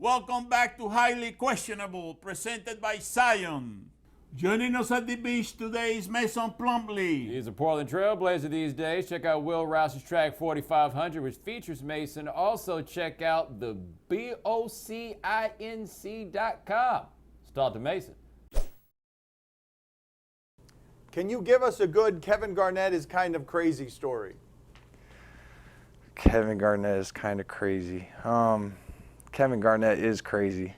Welcome back to Highly Questionable, presented by Zion. Joining us at the beach today is Mason Plumlee. He's a Portland Trailblazer these days. Check out Will Rouse's track 4500, which features Mason. Also check out the BOCINC.com. Let's talk to Mason. Can you give us a good Kevin Garnett is kind of crazy story? Kevin Garnett is kind of crazy. Kevin Garnett is crazy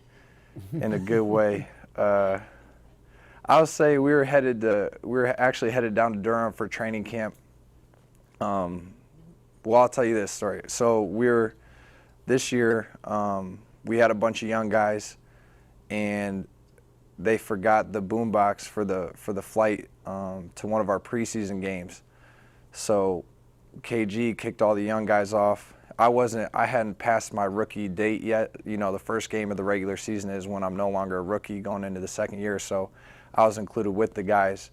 in a good way. I would say we were actually headed down to Durham for training camp. Well, I'll tell you this story. So this year, we had a bunch of young guys, and they forgot the boombox for the flight to one of our preseason games. So KG kicked all the young guys off. I hadn't passed my rookie date yet. You know, the first game of the regular season is when I'm no longer a rookie going into the second year, so I was included with the guys.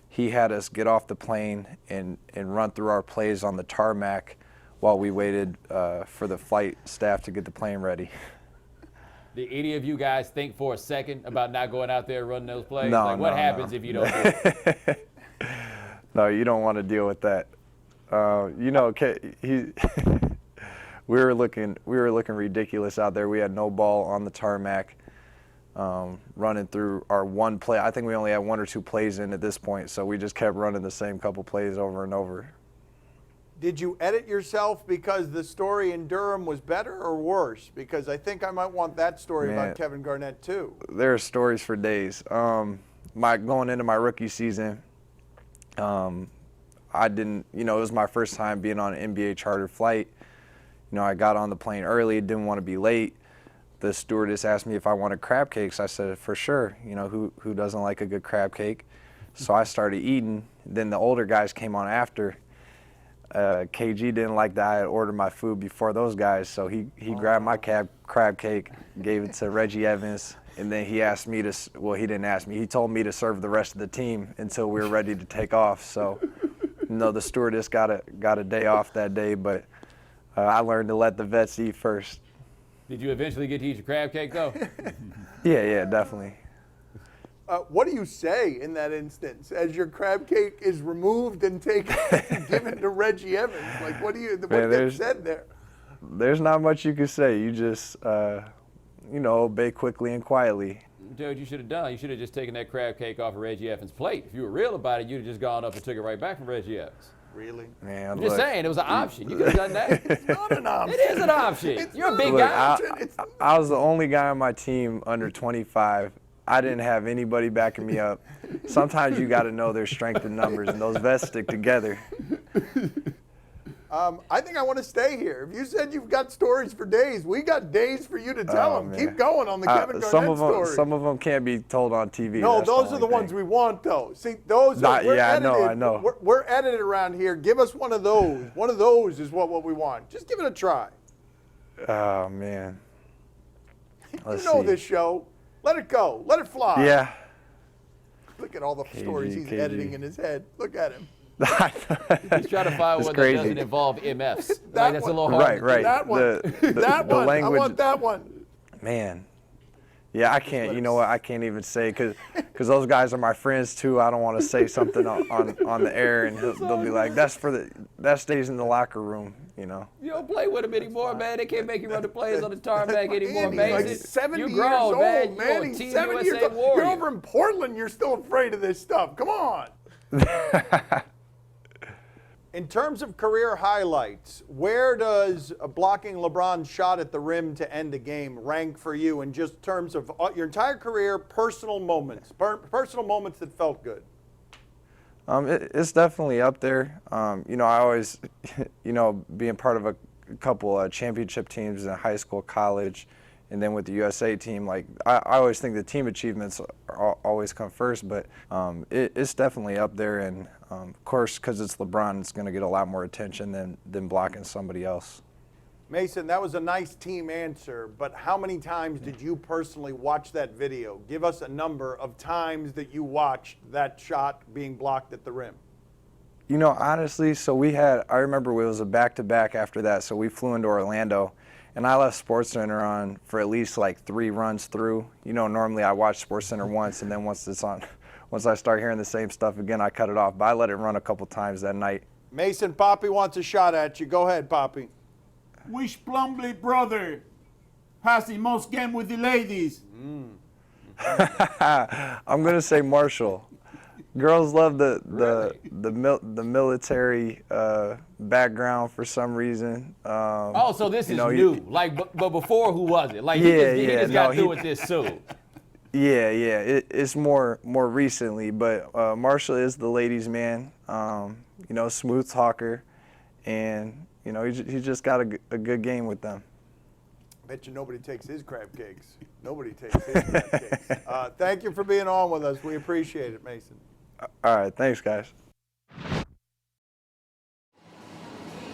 He had us get off the plane and run through our plays on the tarmac while we waited for the flight staff to get the plane ready. Did any of you guys think for a second about not going out there running those plays? No, what happens if you don't do it? No, you don't want to deal with that. You know, we were looking ridiculous out there. We had no ball on the tarmac, running through our one play. I think we only had one or two plays in at this point, so we just kept running the same couple plays over and over. Did you edit yourself because the story in Durham was better or worse? Because I think I might want that story about Kevin Garnett too. There are stories for days. Going into my rookie season, I didn't, it was my first time being on an NBA chartered flight. I got on the plane early, didn't want to be late. The stewardess asked me if I wanted crab cakes. I said, for sure. Who doesn't like a good crab cake? So I started eating. Then the older guys came on after. KG didn't like that I had ordered my food before those guys, so he grabbed my crab cake, gave it to Reggie Evans, and then he asked me to, well, he didn't ask me, he told me to serve the rest of the team until we were ready to take off. So, the stewardess got a day off that day, but I learned to let the vets eat first. Did you eventually get to eat your crab cake, though? Yeah, definitely. What do you say in that instance as your crab cake is removed and taken and given to Reggie Evans? Like, what gets said there? There's not much you can say. You just, obey quickly and quietly. Dude, you should have done. You should have just taken that crab cake off of Reggie Evans' plate. If you were real about it, you'd have just gone up and took it right back from Reggie Evans. Really? Man, I'm just saying, it was an option. You could have done that. It's not an option. It is an option. You're a big guy. I was the only guy on my team under 25. I didn't have anybody backing me up. Sometimes you got to know there's strength in numbers, and those vets stick together. I think I want to stay here. If you said you've got stories for days, we got days for you to tell them. Man. Keep going on the Kevin Garnett story. Some of them can't be told on TV. No, those are the ones we want, though. See, those are edited. I know. We're edited around here. Give us one of those. One of those is what we want. Just give it a try. Oh, man. Let's see. This show. Let it go. Let it fly. Yeah. Look at all the stories he's editing in his head. Look at him. He's trying to find one that doesn't involve MFs. That's a little hard. Right. That one. That one. Language, I want that one. Man. Yeah, I can't. You know what? I can't even say because those guys are my friends too. I don't want to say something on the air and they'll be like, that stays in the locker room. You don't play with him anymore, man. They can't make you run the plays on the tarmac anymore, man. He's like 70 you years grown, old, man. He's 70 years old. You're over in Portland. You're still afraid of this stuff. Come on. In terms of career highlights, where does blocking LeBron's shot at the rim to end a game rank for you in just terms of your entire career, personal moments that felt good? It's definitely up there. I always, being part of a couple championship teams in high school, college, and then with the USA team, like I always think the team achievements always come first, but it's definitely up there. And of course, because it's LeBron, it's going to get a lot more attention than blocking somebody else. Mason, that was a nice team answer, but how many times did you personally watch that video? Give us a number of times that you watched that shot being blocked at the rim. Honestly, so I remember it was a back-to-back after that, so we flew into Orlando, and I left SportsCenter on for at least like 3 runs through. You know, normally I watch SportsCenter once, and then once I start hearing the same stuff again, I cut it off. But I let it run a couple times that night. Mason, Poppy wants a shot at you. Go ahead, Poppy. Which Plumlee brother has the most game with the ladies? I'm gonna say Marshall. Girls love the military background for some reason. Oh, so this is know, new. Like, but before, who was it? Like, Yeah, he yeah, just got no, through he- with this soon. Yeah, it's more recently, but Marshall is the ladies' man. You know, smooth talker, and you know he just got a good game with them. Bet you nobody takes his crab cakes. Nobody takes his crab cakes. Thank you for being on with us. We appreciate it, Mason. All right, thanks, guys.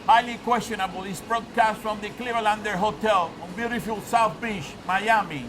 Highly questionable is broadcast from the Clevelander Hotel on beautiful South Beach, Miami.